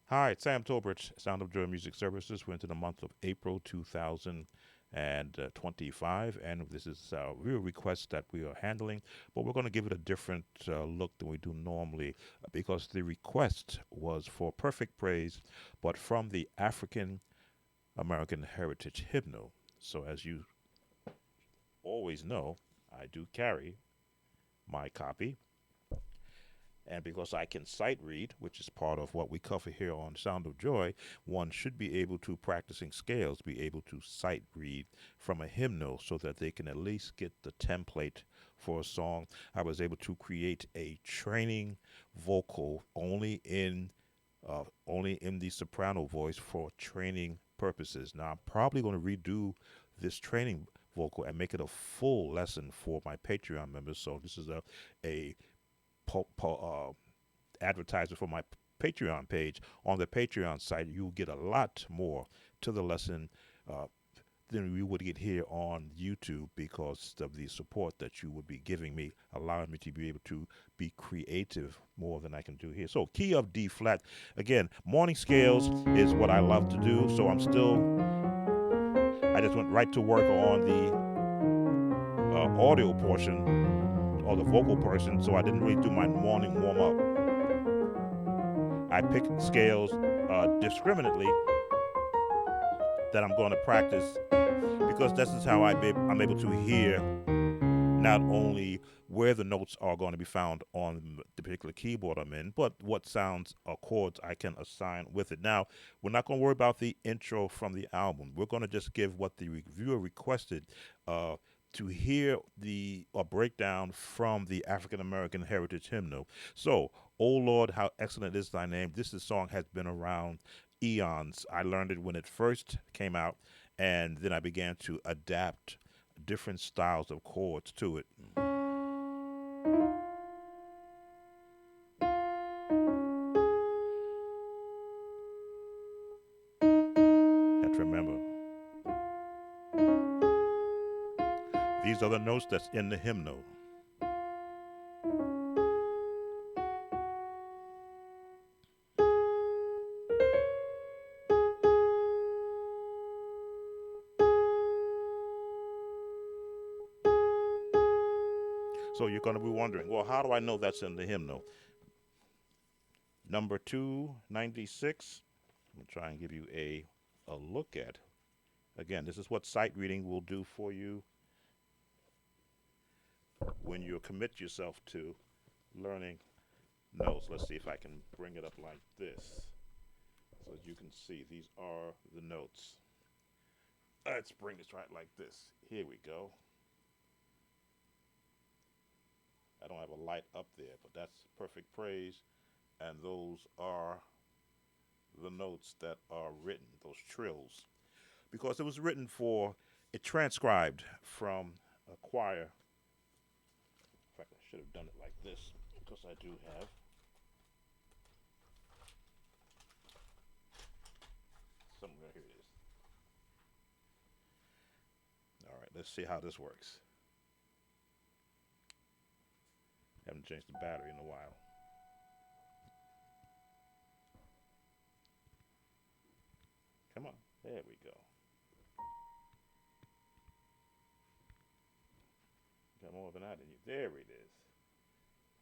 Hi, it's Sam Tolbert, Sound of Joy Music Services. We're into the month of April 2025, and this is a real request that we are handling, but we're going to give it a different look than we do normally because the request was for Perfect Praise, but from the African American Heritage Hymnal. So, as you always know, I do carry my copy. And because I can sight read, which is part of what we cover here on Sound of Joy, one should be able to, practicing scales, be able to sight read from a hymnal so that they can at least get the template for a song. I was able to create a training vocal only in the soprano voice for training purposes. Now I'm probably going to redo this training vocal and make it a full lesson for my Patreon members. So this is a po- po- advertiser for my Patreon page. On the Patreon site, you'll get a lot more to the lesson uh, than we would get here on YouTube because of the support that you would be giving me, allowing me to be able to be creative more than I can do here. So, key of D flat. Again, morning scales is what I love to do. So, I just went right to work on the audio portion or the vocal portion. So, I didn't really do my morning warm up. I pick scales discriminately that I'm going to practice because this is how I'm able to hear not only where the notes are going to be found on the particular keyboard I'm in, but what sounds or chords I can assign with it. Now, we're not going to worry about the intro from the album. We're going to just give what the reviewer requested uh, to hear the a breakdown from the African American Heritage Hymnal. So, "O Lord, how excellent is thy name." This song has been around eons. I learned it when it first came out, and then I began to adapt different styles of chords to it. Have to remember, these are the notes that's in the hymnal. So you're going to be wondering, well, how do I know that's in the hymnal? Number 296. I'm going to try and give you a look at. Again, this is what sight reading will do for you when you commit yourself to learning notes. Let's see if I can bring it up like this so that you can see these are the notes. Let's bring this right like this. Here we go. I don't have a light up there, but that's perfect praise. And those are the notes that are written, those trills. Because it was written for, it transcribed from a choir. In fact, I should have done it like this because I do have somewhere. Here it is. All right, let's see how this works. Haven't changed the battery in a while. Come on. There we go. Got more than that in you. There it is.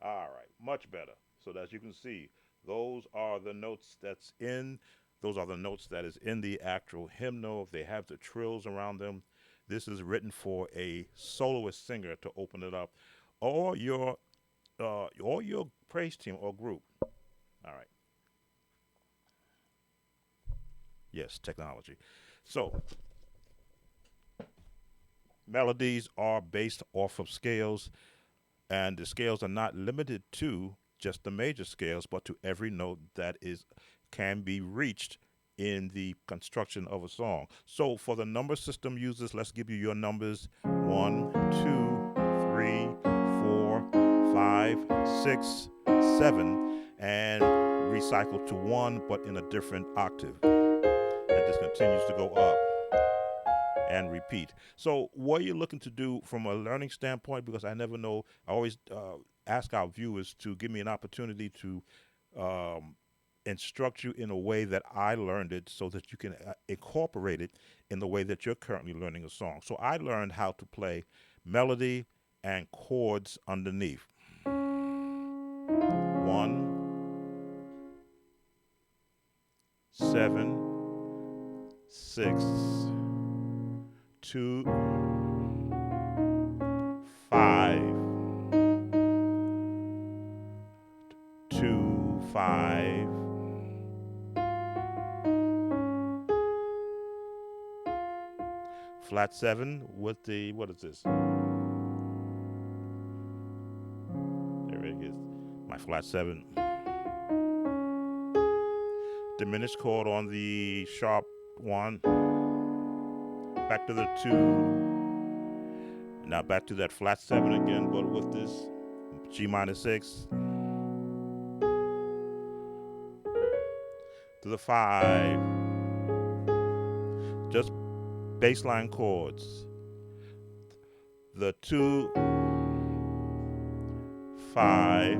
All right, much better. So that you can see, those are the notes that's in. Those are the notes that is in the actual hymnal. They have the trills around them. This is written for a soloist singer to open it up, or your praise team or group. All right. Yes, technology. So melodies are based off of scales, and the scales are not limited to just the major scales, but to every note that is can be reached in the construction of a song. So for the number system users, let's give you your numbers: one, two, three, four, five, six, seven, and recycle to one, but in a different octave. And this continues to go up and repeat. So, what are you looking to do from a learning standpoint? Because I never know. I always ask our viewers to give me an opportunity to um, instruct you in a way that I learned it so that you can incorporate it in the way that you're currently learning a song. So I learned how to play melody and chords underneath. 1, 7, 6, 2, 5, 2, 5, flat 7 with the, what is this? There it is, my flat 7. Diminished chord on the sharp 1. Back to the 2. Now back to that flat 7 again, but with this G minor 6. To the 5. Just baseline chords. The 2, 5,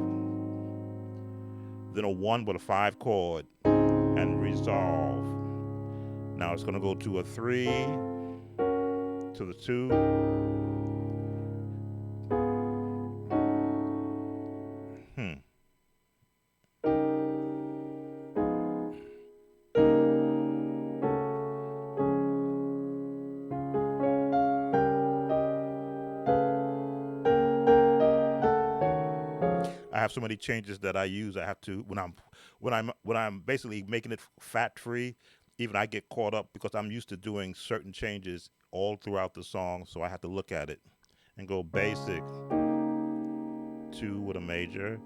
then a 1 with a 5 chord, and resolve. Now it's going to go to a 3, to the 2, I have so many changes that I use. I have to when I'm basically making it fat free. Even I get caught up because I'm used to doing certain changes all throughout the song. So I have to look at it and go basic 2 with a major,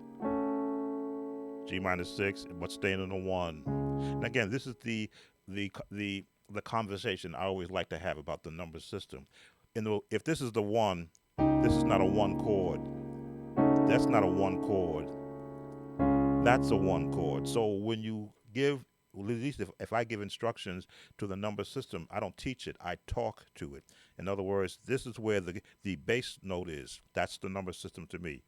G minor 6, but staying in a 1. And again, this is the conversation I always like to have about the number system. If this is the 1, this is not a 1 chord. That's not a 1 chord. That's a 1 chord. So when you give, at least if I give instructions to the number system, I don't teach it. I talk to it. In other words, this is where the bass note is. That's the number system to me.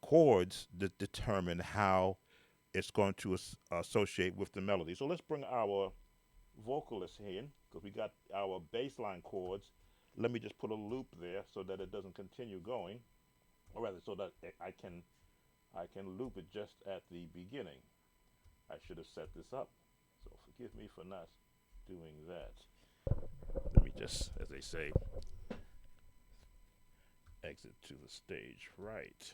Chords determine how it's going to associate with the melody. So let's bring our vocalist in, because we got our baseline chords. Let me just put a loop there so that it doesn't continue going. Or rather, so that I can loop it just at the beginning. I should have set this up, so forgive me for not doing that. Let me just, as they say, exit to the stage right.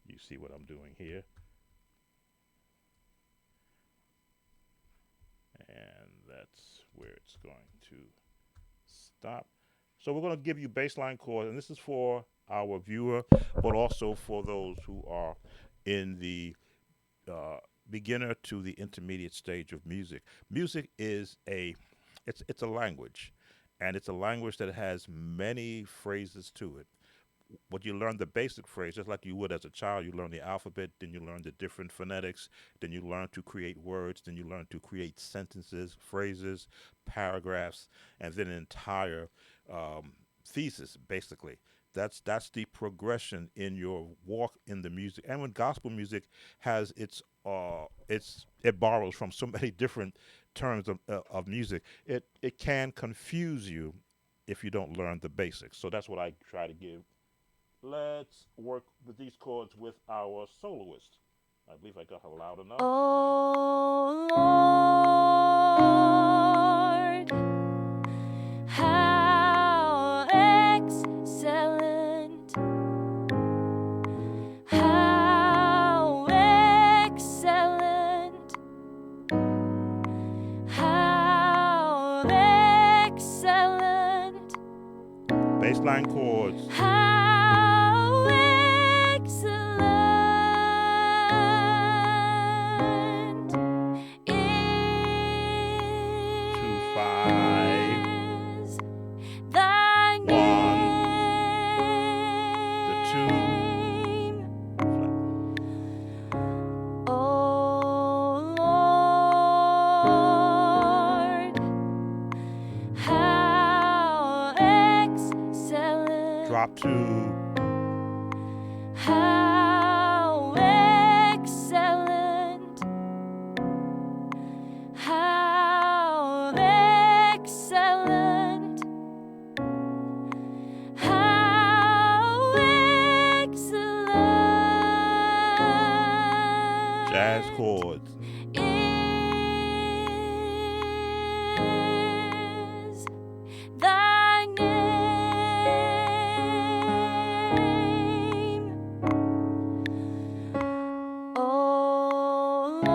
You see what I'm doing here. And that's where it's going to stop. So we're going to give you baseline chords, and this is for our viewer, but also for those who are in the beginner to the intermediate stage of music. Music is it's a language, and it's a language that has many phrases to it. But you learn the basic phrase, just like you would as a child. You learn the alphabet, then you learn the different phonetics, then you learn to create words, then you learn to create sentences, phrases, paragraphs, and then an entire thesis, basically. That's the progression in your walk in the music. And when gospel music has it borrows from so many different terms of music, it can confuse you if you don't learn the basics. So that's what I try to give. Let's work with these chords with our soloist. I believe I got her loud enough. Oh Lord, how excellent, how excellent, how excellent. Baseline chords. How excellent is 2, 5, thy 1, the 2, name, flat. O Lord, how excellent. Drop 2, Jazz chords. Is thy name, O Lord,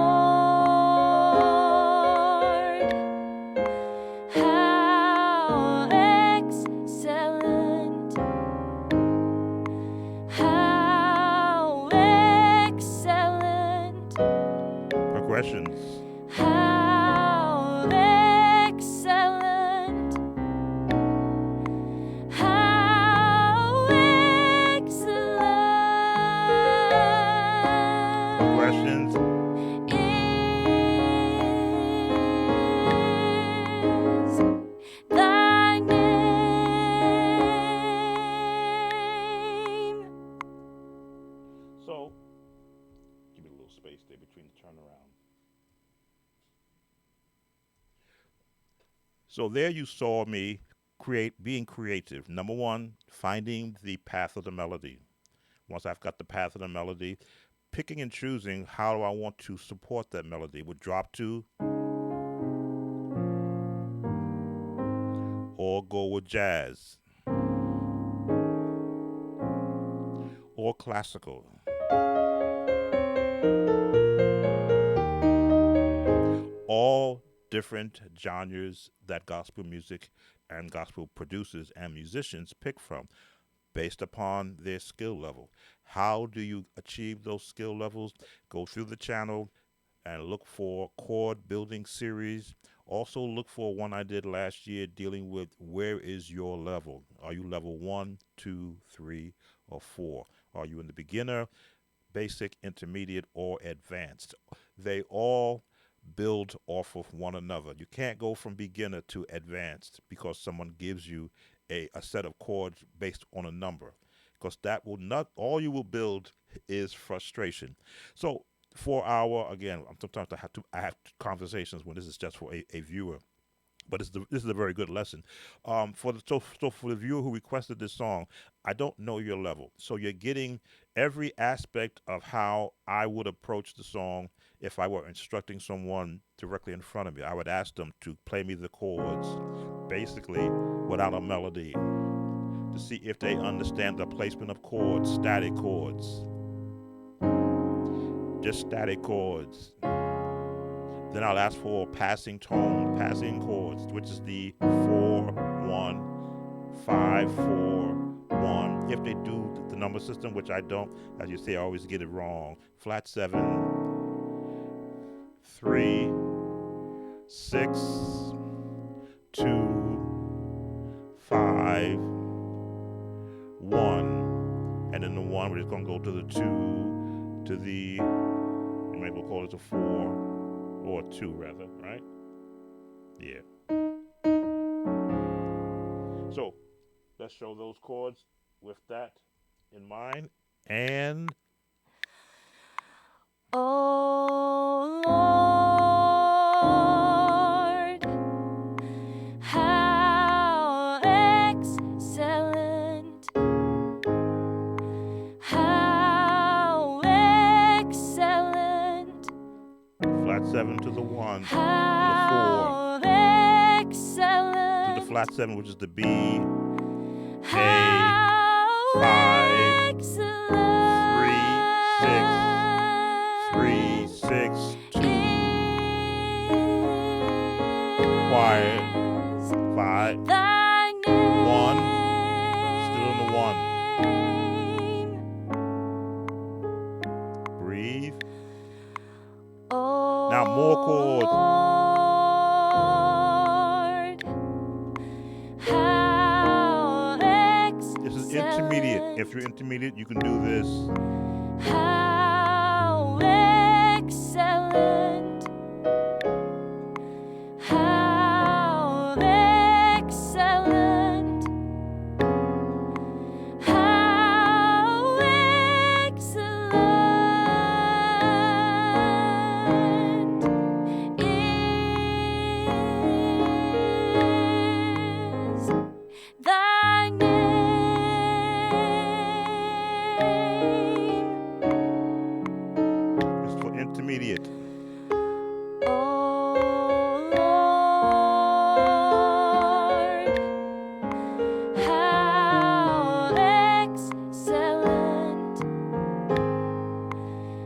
how excellent, how excellent, Progressions. how excellent, how excellent Progressions. is thy name. So, give me a little space there between the turnaround. So there you saw me being creative. Number one, finding the path of the melody. Once I've got the path of the melody, picking and choosing how do I want to support that melody with drop two or go with jazz or classical. All different genres that gospel music and gospel producers and musicians pick from based upon their skill level. How do you achieve those skill levels? Go through the channel and look for chord building series. Also look for one I did last year dealing with where is your level? Are you level 1, 2, 3, or 4? Are you in the beginner, basic, intermediate, or advanced? They all build off of one another. You can't go from beginner to advanced because someone gives you a set of chords based on a number, because that will not, all you will build is frustration. So for our, again, sometimes I have conversations when this is just for a viewer, but this is a very good lesson. So for the viewer who requested this song, I don't know your level, so you're getting every aspect of how I would approach the song if I were instructing someone directly in front of me. I would ask them to play me the chords, basically without a melody, to see if they understand the placement of chords, static chords, just static chords. Then I'll ask for passing tone, passing chords, which is the 4, 1, 5, 4, 1. If they do the number system, which I don't, as you say, I always get it wrong. Flat 7, 3, 6, 2, 5, 1. And then the 1, we're just going to go to the 2, to the, you might well call it a 4. Or 2 rather, right? Yeah. So let's show those chords with that in mind. And O Lord, how excellent, how excellent, flat 7 to the 1, how to the 4, excellent, to the flat 7, which is the B, A, how 5, excellent 3, 6, 3, 6, 2, quiet, 5, thy 1, still in the 1. Breathe. Now more chords. This is intermediate. If you're intermediate, you can do this. How excellent, how excellent, how excellent is thy name. intermediate. Oh Lord, how excellent,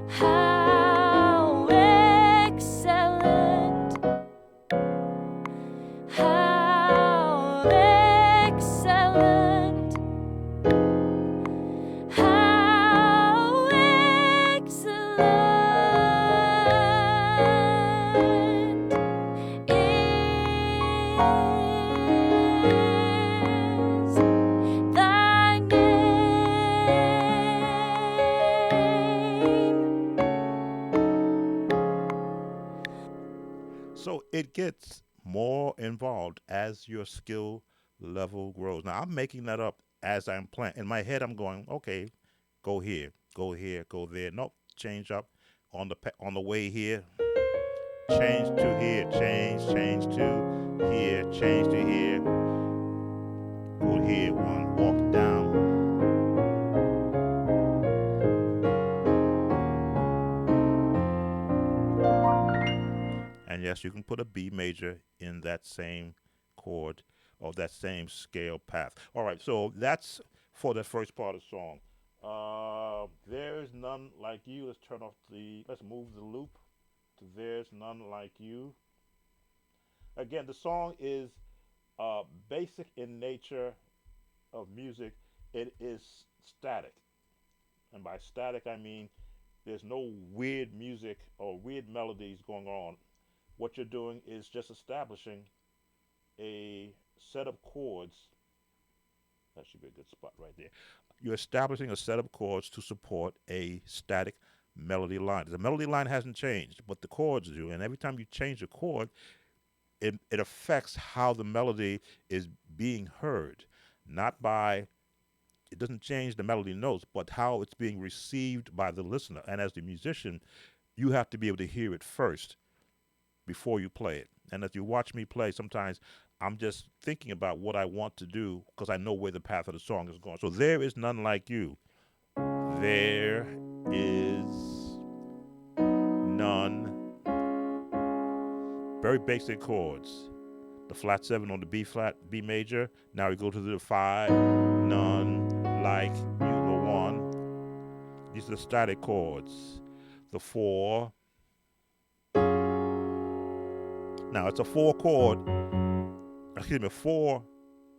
how excellent, how excellent, how excellent is thy name. So it gets more involved as your skill level grows. Now I'm making that up as I'm playing. In my head, I'm going, okay, go here, go here, go there. Nope, change up on the way here. Change to here, change to here, change to here. Go here, one, walk down. And yes, you can put a B major in that same chord or that same scale path. All right, so that's for the first part of the song. There is none like you. Let's move the loop to There's None Like You. Again, the song is basic in nature of music. It is static. And by static, I mean there's no weird music or weird melodies going on. What you're doing is just establishing a set of chords. That should be a good spot right there. You're establishing a set of chords to support a static melody line. The melody line hasn't changed, but the chords do. And every time you change a chord, it affects how the melody is being heard. Not by, it doesn't change the melody notes, but how it's being received by the listener. And as the musician, you have to be able to hear it first before you play it. And as you watch me play, sometimes I'm just thinking about what I want to do because I know where the path of the song is going. So there is none like you. There is none. Very basic chords. The flat 7 on the B flat, B major. Now we go to the 5. None like you, the 1. These are the static chords. The 4. Now it's a 4 chord. 4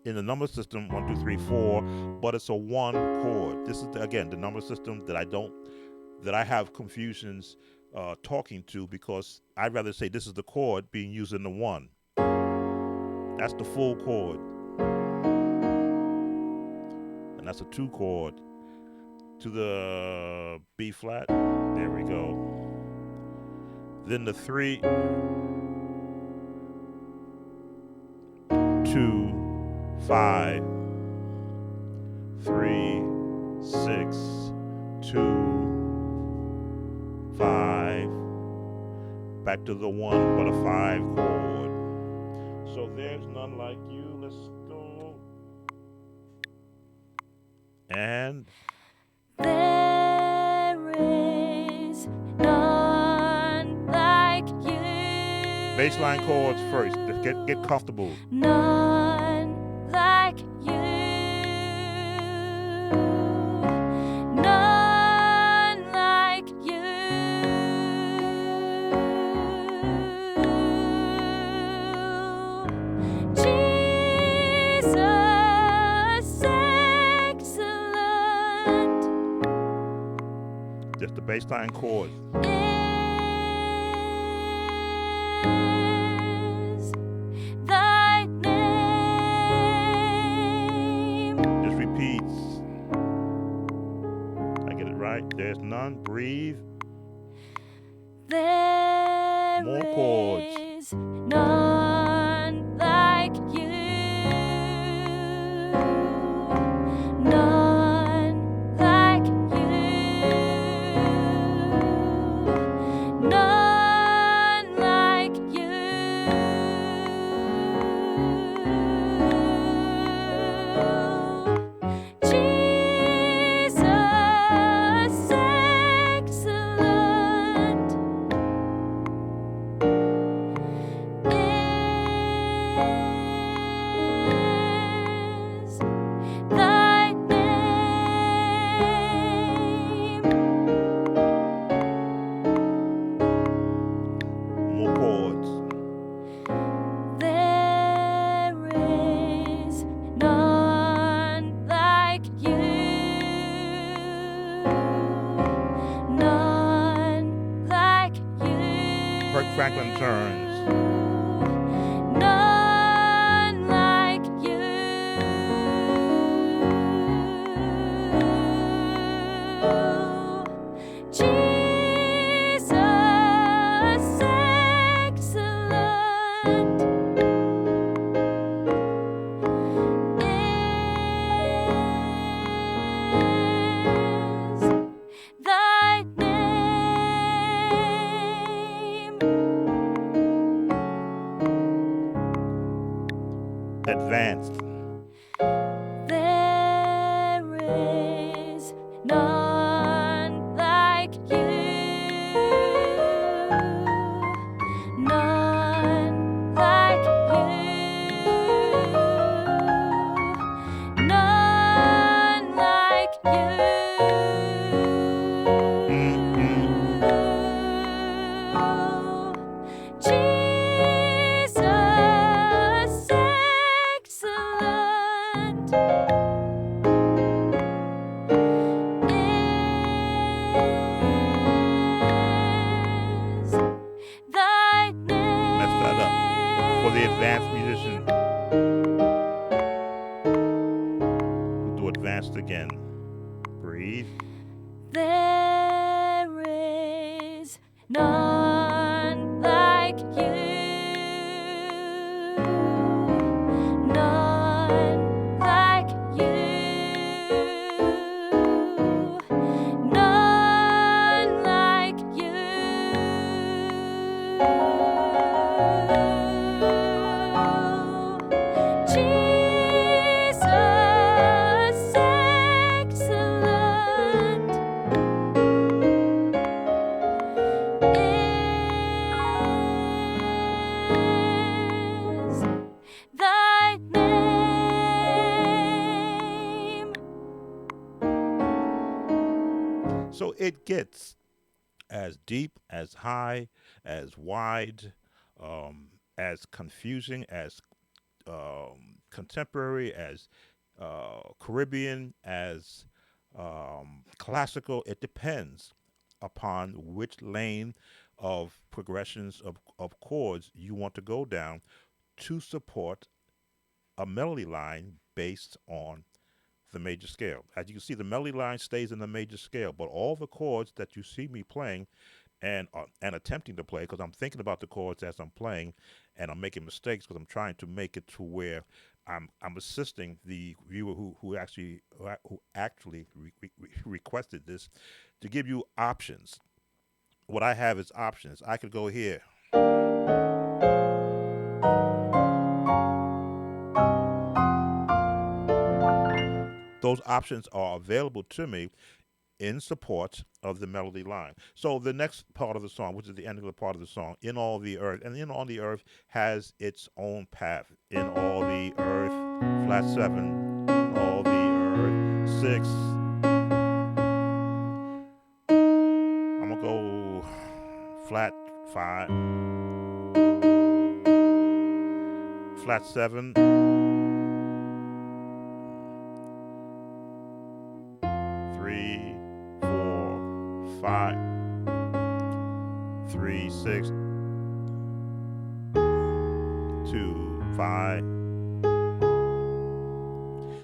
in the number system, 1, 2, 3, 4, but it's a 1 chord. This is again the number system that I have confusions talking to, because I'd rather say this is the chord being used in the 1. That's the full chord, and that's a 2 chord to the B flat. There we go. Then the 3, 2, 5, 3, 6, 2, 5, back to the 1, but a 5 chord. So there's none like you. Let's go. And There is none like you. baseline chords first. Just get comfortable. None like you. None like you. Jesus, excellent. Just the baseline chords. Is thy name. Just repeats. I get it right. There's none. Breathe. There More chords. is none like you. None like you. None like you. Jesus, excellent. Kirk Franklin turns. None like you. Jesus, excellent is thy name. Advanced. There is none like you. None like you. None like you. Jesus, excellent is thy name. Messed that up. For the advanced musician, we'll do advanced again. Breathe. There is none like you. None like you. None like you. Jesus, excellent is thy name. So it gets as deep, as high, as wide, as confusing, as contemporary, as Caribbean, as classical. It depends upon which lane of progressions of chords you want to go down to support a melody line based on the major scale. As you can see, the melody line stays in the major scale, but all the chords that you see me playing and attempting to play, because I'm thinking about the chords as I'm playing, and I'm making mistakes because I'm trying to make it to where I'm assisting the viewer who actually requested this to give you options. What I have is options. I could go here. Those options are available to me in support of the melody line. So the next part of the song, which is the end of the part of the song, In All the Earth, and In All the Earth has its own path. In All the Earth, flat 7, In All the Earth, 6. I'm gonna go flat 5, flat 7, 3, 4, 5, 3, 6, 2, 5.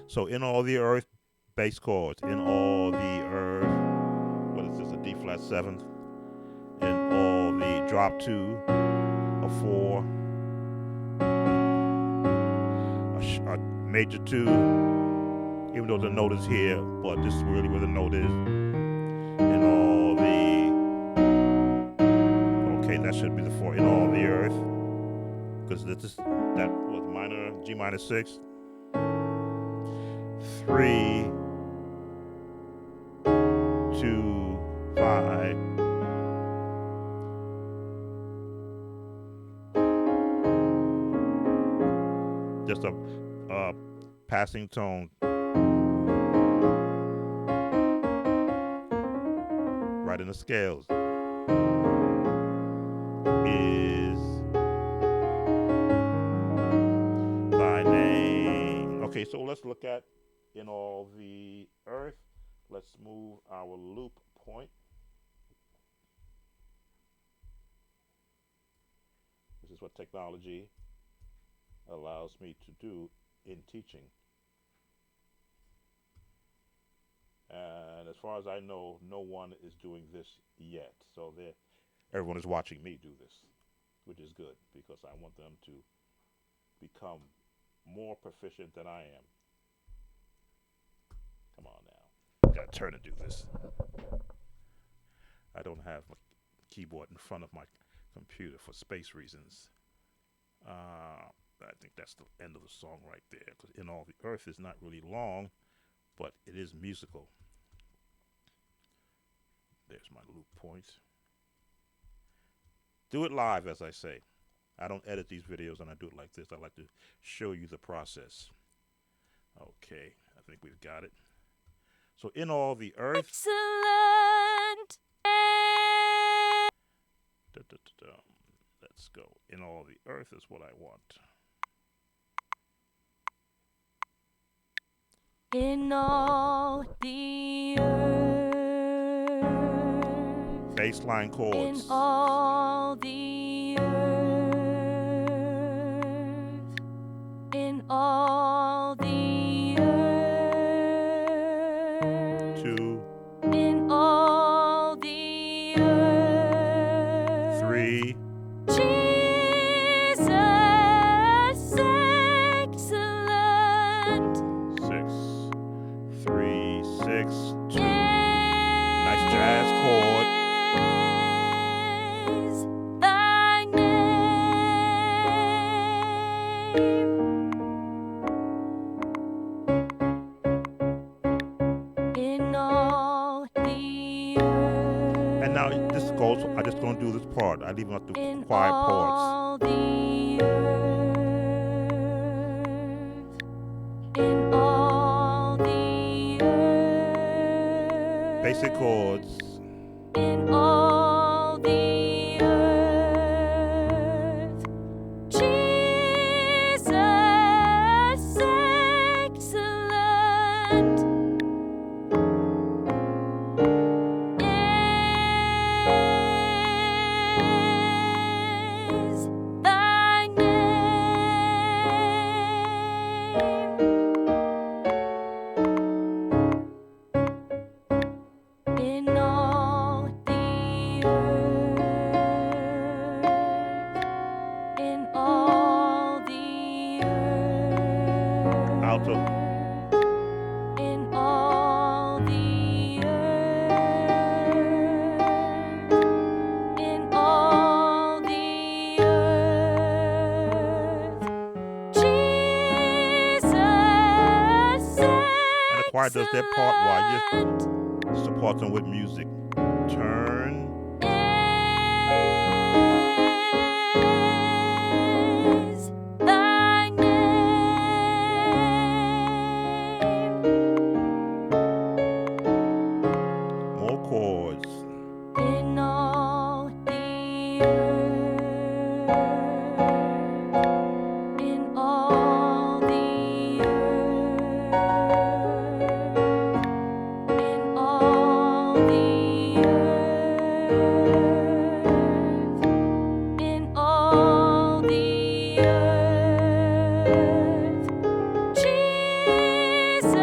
So In All the Earth, bass chords. In All the Earth, what is this, a D flat 7th? In All the drop 2, a 4, a major 2, even though the note is here, but this is really where the note is. In all the, okay, that should be the 4. In All the Earth, because that was minor, G minor 6, 3, 2, 5. Just a passing tone. Right in the scales. Is thy name. Okay, so let's look at In All the Earth. Let's move our loop point. what technology allows me to do in teaching. And as far as I know, no one is doing this yet. So everyone is watching me do this, which is good because I want them to become more proficient than I am. Come on now. I gotta turn to do this. I don't have my keyboard in front of my computer for space reasons. I think that's the end of the song right there. Because In All the Earth is not really long, but it is musical. There's my loop points. Do it live, as I say. I don't edit these videos and I do it like this. I like to show you the process. Okay, I think we've got it. So In All the Earth. Excellent. Let's go. In All the Earth is what I want. In all the earth. Bassline chords. In all the earth. In all the earth. 2. In all the earth. 3. Jesus, excellent. 6. 3, 6, 2. Nice jazz chord. Is thy name. In all the earth. And now this goes, I just don't do this part. I leave out the In quiet parts. all the earth. In all the earth. Basic chords. In all the earth. Jesus, excellent. Is thy name. In all the earth. In all the earth. Alto. In all the earth. In all the earth. Jesus, And the choir does their part while you're excellent. supporting with music. Turn. Is thy name. More chords. In all the earth. In all the earth. In all the earth. In all the earth. Jesus,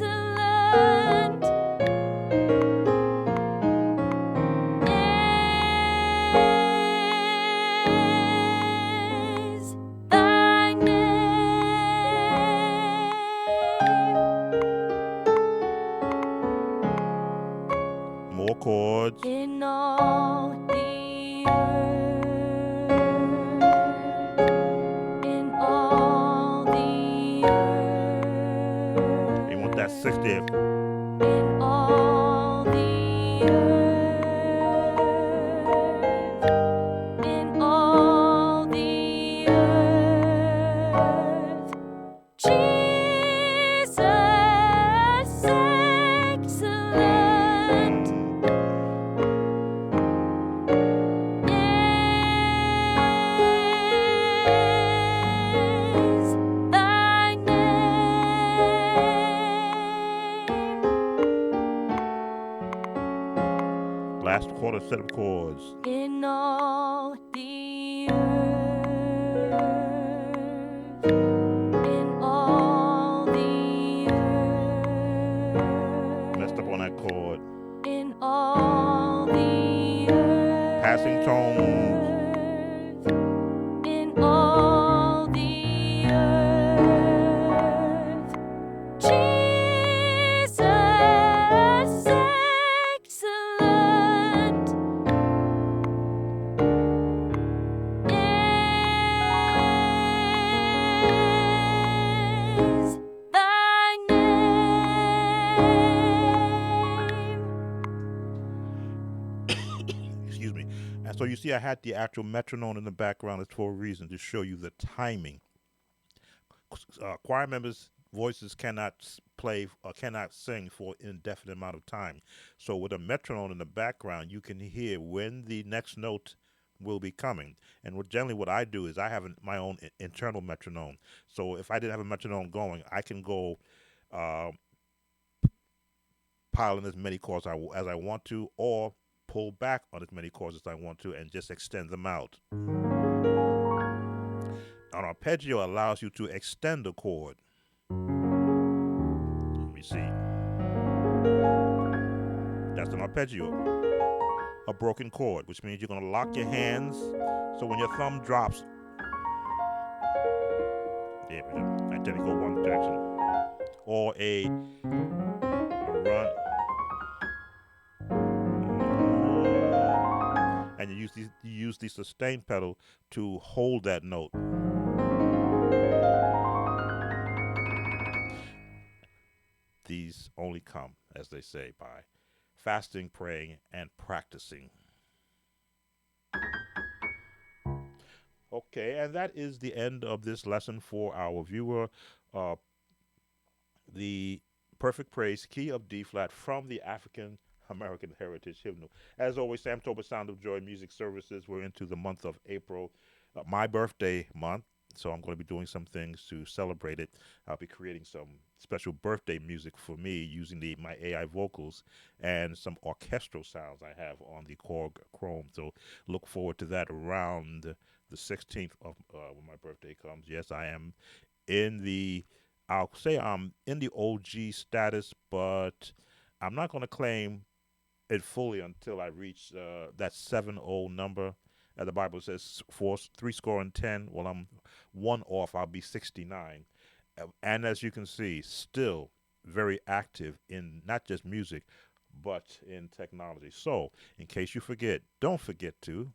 excellent. Is thy name. More chords. In all the earth. In all the earth. You want that 6th there. In all the earth. In all the earth. Jesus, excellent. Is thy name. called a set of chords. in all the earth, in all the earth, Messed up on that chord. in all the earth, Passing tones. in all the earth, Jesus excellent is thy name. Excuse me. And so you see, I had the actual metronome in the background. It's for a reason, to show you the timing. Choir members' voices cannot play or cannot sing for an indefinite amount of time. So with a metronome in the background, you can hear when the next note will be coming. And generally what I do is I have my own internal metronome. So if I didn't have a metronome going, I can go uh, pile in as many chords as I want to, or pull back on as many chords as I want to and just extend them out. An arpeggio allows you to extend a chord. Let me see. That's an arpeggio. A broken chord, which means you're going to lock your hands. So when your thumb drops, there we go. I tend to go one direction. Or a run. And you use the sustain pedal to hold that note. These only come, as they say, by fasting, praying, and practicing. Okay, and that is the end of this lesson for our viewer. The Perfect Praise, key of D flat, from the African American Heritage Hymnal. As always, Sam Tolbert, Sound of Joy Music Services. We're into the month of April, my birthday month. So I'm going to be doing some things to celebrate it. I'll be creating some special birthday music for me using my AI vocals and some orchestral sounds I have on the Chord Chrome. So look forward to that around the 16th of when my birthday comes. Yes, I am in the, I'll say I'm in the OG status, but I'm not going to claim it fully until I reach that 70 number. The Bible says three score and 10. Well, I'm one off. I'll be 69. And as you can see, still very active in not just music, but in technology. So, in case you forget, don't forget to